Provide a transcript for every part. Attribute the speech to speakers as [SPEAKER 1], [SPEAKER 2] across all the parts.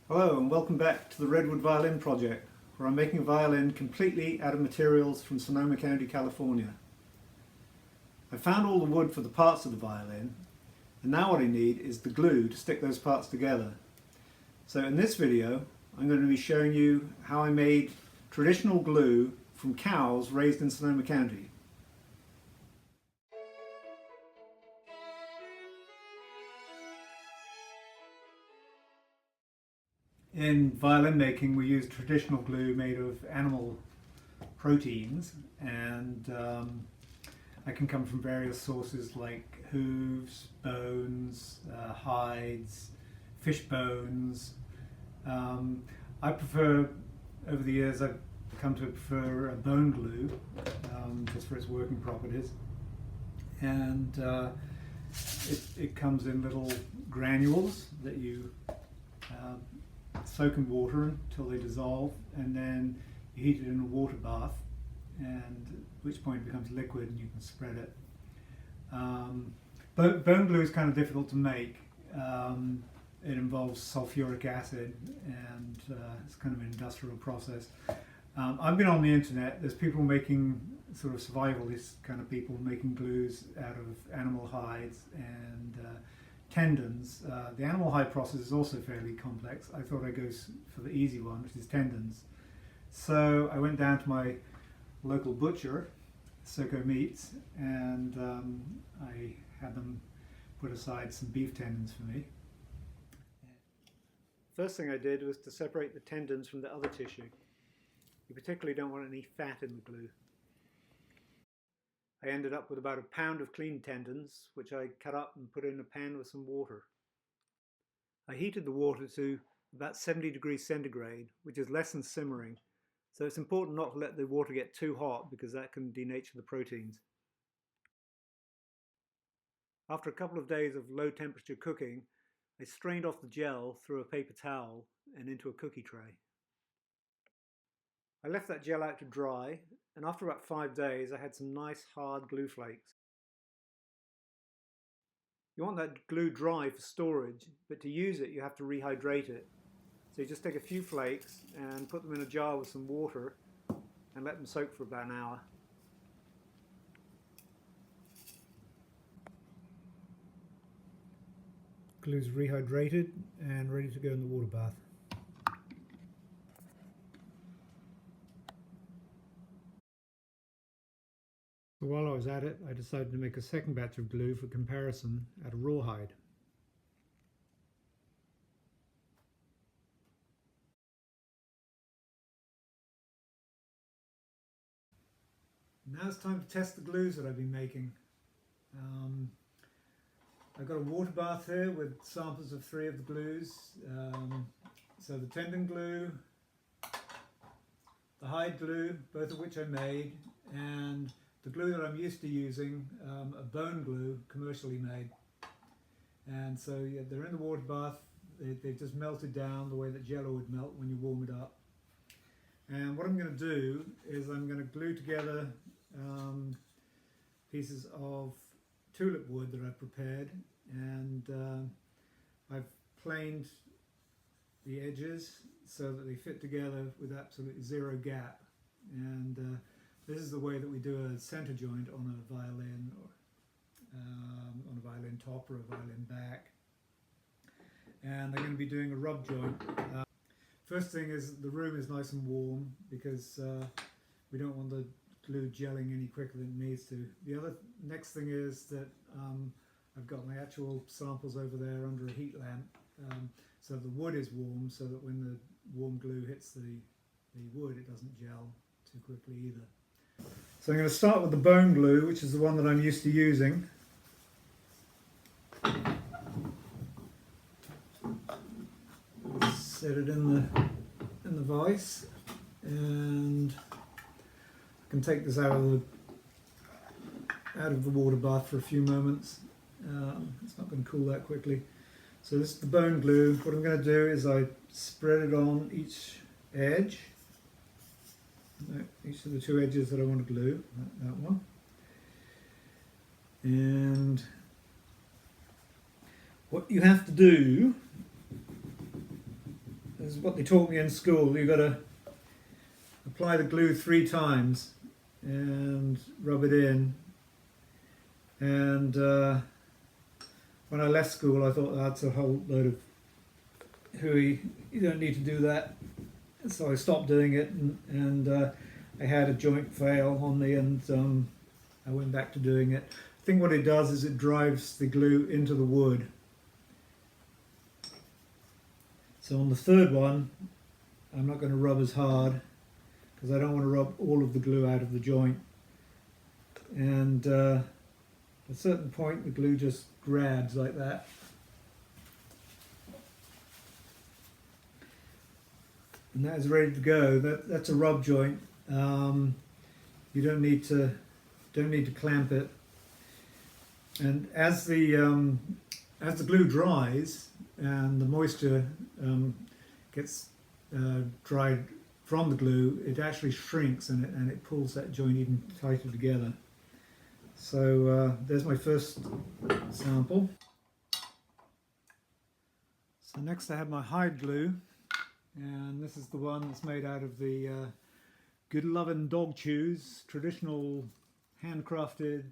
[SPEAKER 1] Hello and welcome back to the Redwood Violin Project, where I'm making a violin completely out of materials from Sonoma County, California. I found all the wood for the parts of the violin, and now what I need is the glue to stick those parts together. So in this video I'm going to be showing you how I made traditional glue from cows raised in Sonoma County. In violin making we use traditional glue made of animal proteins, and I can come from various sources like hooves, bones, hides, fish bones. I prefer, over the years I've come to prefer bone glue just for its working properties, and it comes in little granules that you soak in water until they dissolve, and then you heat it in a water bath, and at which point it becomes liquid and you can spread it. Bone glue is kind of difficult to make. It involves sulfuric acid, and it's kind of an industrial process. I've been on the internet. There's people making sort of survivalist kind of people making glues out of animal hides and tendons. The animal hide process is also fairly complex. I thought I'd go for the easy one, which is tendons. So I went down to my local butcher, Soko Meats, and I had them put aside some beef tendons for me. First thing I did was to separate the tendons from the other tissue. You particularly don't want any fat in the glue. I ended up with about a pound of clean tendons, which I cut up and put in a pan with some water. I heated the water to about 70 degrees centigrade, which is less than simmering, so it's important not to let the water get too hot because that can denature the proteins. After a couple of days of low temperature cooking, I strained off the gel through a paper towel and into a cookie tray. I left that gel out to dry, and after about 5 days I had some nice hard glue flakes. You want that glue dry for storage, but to use it you have to rehydrate it. So you just take a few flakes and put them in a jar with some water and let them soak for about an hour. Glue's rehydrated and ready to go in the water bath. So while I was at it, I decided to make a second batch of glue for comparison out of Rawhide. Now it's time to test the glues that I've been making. I've got a water bath here with samples of 3 of the glues. So the tendon glue, the hide glue, both of which I made, and the glue that I'm used to using, a bone glue, commercially made. And so yeah, they're in the water bath. They've just melted down the way that jello would melt when you warm it up. And what I'm going to do is I'm going to glue together pieces of tulip wood that I've prepared, and I've planed the edges so that they fit together with absolutely zero gap. And this is the way that we do a center joint on a violin, or on a violin top or a violin back. And I'm going to be doing a rub joint. First thing is the room is nice and warm because we don't want the glue gelling any quicker than it needs to. The next thing is that I've got my actual samples over there under a heat lamp, so the wood is warm, so that when the warm glue hits the wood it doesn't gel too quickly either. So I'm going to start with the bone glue, which is the one that I'm used to using. Set it in the vise, and I can take this out of the water bath for a few moments. It's not going to cool that quickly. So this is the bone glue. What I'm going to do is I spread it on each edge, each of the 2 edges that I want to glue, that one. And what you have to do what they taught me in school. You've got to apply the glue 3 times and rub it in. And when I left school, I thought that's a whole load of hooey. You don't need to do that. So I stopped doing it, and I had a joint fail on me, and I went back to doing it. I think what it does is it drives the glue into the wood. So on the third one, I'm not going to rub as hard because I don't want to rub all of the glue out of the joint. And at a certain point, the glue just grabs like that. And that is ready to go. That's a rub joint. You don't need to clamp it. And as the glue dries and the moisture gets dried from the glue, it actually shrinks and it pulls that joint even tighter together. So there's my first sample. So next I have my hide glue, and this is the one that's made out of the Good Lovin' Dog Chews, traditional handcrafted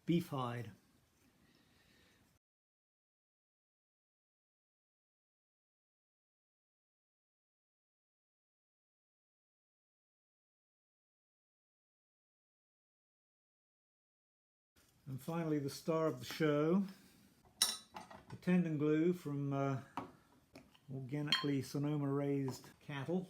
[SPEAKER 1] beef hide. And finally, the star of the show, the tendon glue from organically Sonoma raised cattle.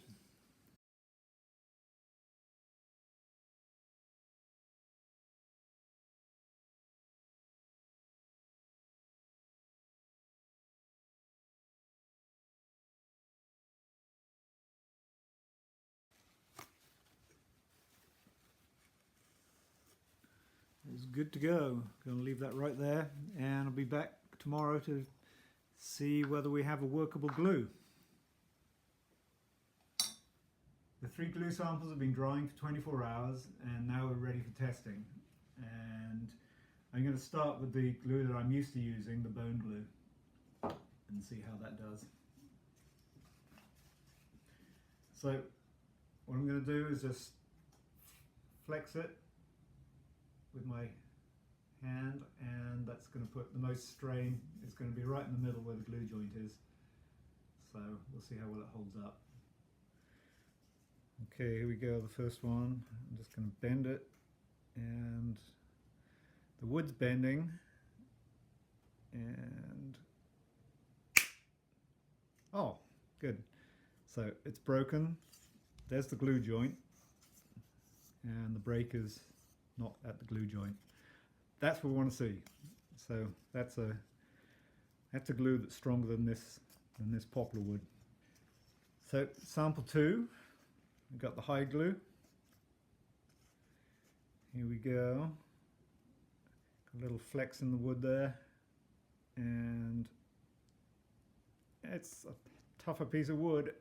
[SPEAKER 1] It's good to go. Going to leave that right there, and I'll be back tomorrow to see whether we have a workable glue. The 3 glue samples have been drying for 24 hours, and now we're ready for testing. And I'm going to start with the glue that I'm used to using, the bone glue, and see how that does. So what I'm going to do is just flex it with my hand, and that's going to put the most strain. It's going to be right in the middle where the glue joint is, so we'll see how well it holds up. Okay, here we go, the first one. I'm just going to bend it, and the wood's bending, and oh, good. So it's broken. There's the glue joint, and the break is not at the glue joint. That's what we want to see. So that's a glue that's stronger than this poplar wood. So sample 2, we've got the hide glue. Here we go. A little flex in the wood there, and it's a tougher piece of wood.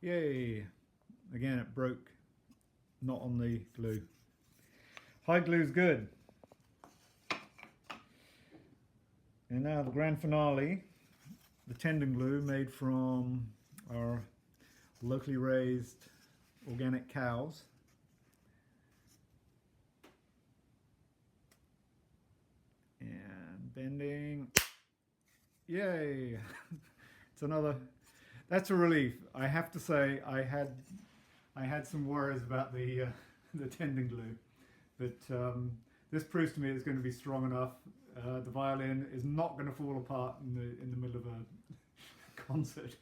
[SPEAKER 1] Yay! Again, it broke, not on the glue. Hide glue is good. And now the grand finale, the tendon glue made from our locally raised organic cows. And bending. Yay! It's another, that's a relief. I have to say I had some worries about the tendon glue. But this proves to me it's going to be strong enough. The violin is not going to fall apart in the middle of a concert.